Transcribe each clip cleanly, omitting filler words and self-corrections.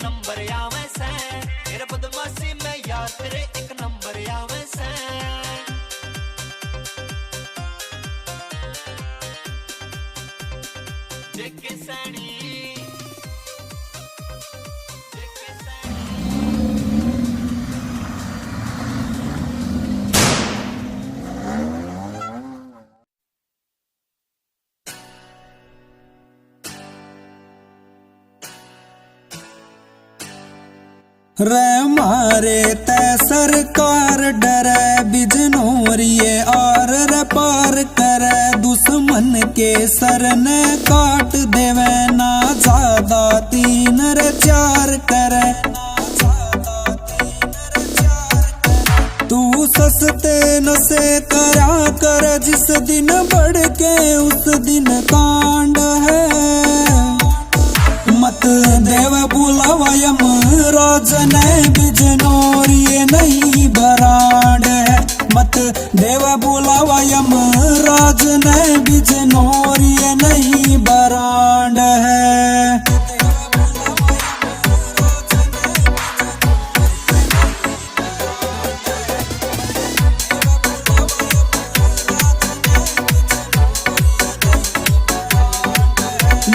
Number आवे से, तेरे बदमाशी में यार तेरे एक नंबर आवे से। जेके सैनी रे मारे तै सरकार डरे बिजनोरिए और रे पार करे, दुश्मन के सर ने काट देवे ना ज्यादा 3 रे 4 करे। तू सस्ते नशे करा कर जिस दिन बढ़ के उस दिन कांड है, मत देव बुलावा यमराज ने बिजनोरिए नहीं बरांड है, मत देव बुलावा यमराज ने बिजनोरिए नहीं बरांड है।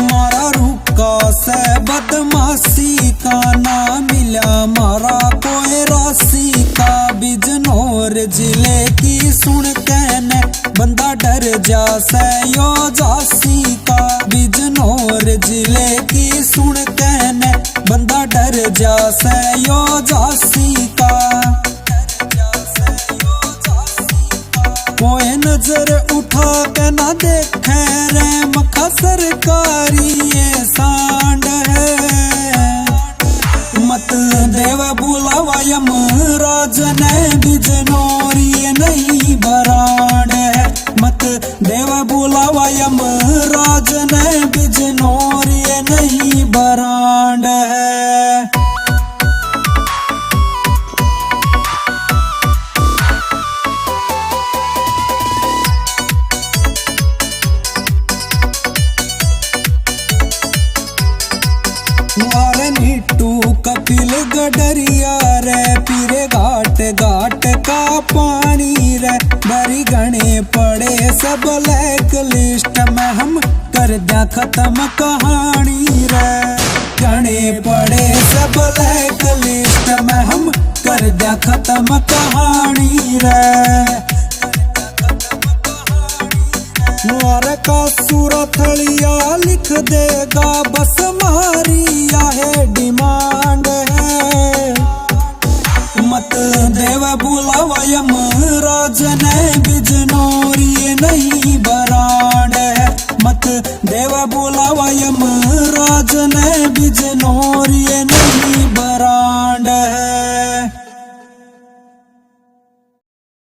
मारा रुका से बदमाशी का ना मिला मारा कोई राशि का, बिजनौर जिले की सुन कहने बंदा डर जा से यो जासी का, बिजनौर जिले की सुन कहने बंदा डर जा से यो जासी का। कोई नजर उठा के ना देखे रे मखा सरकारी ये सांड है, मत देव बुलावा यमराज ने बिजनोरिए नहीं बरांड है, मत देव बुलावा यमराज ने बिजनोरिए नहीं बरांड है। मारे नीटू कपिल गडरिया रे पीरे घाट घाट का पानी रे, बरी गणे पड़े सब ब्लैक लिस्ट में हम कर दिया खत्म कहानी रे, गणे पड़े सब ब्लैक लिस्ट में हम कर दिया खत्म कहानी रे। मारे का सूरथलिया लिख देगा बस मारिया है डिमांड है, मत देव बुलावा यमराज ने बिजनोरिए नहीं बरांड है, मत देव बुलावा यमराज ने बिजनोरिए नहीं बरांड।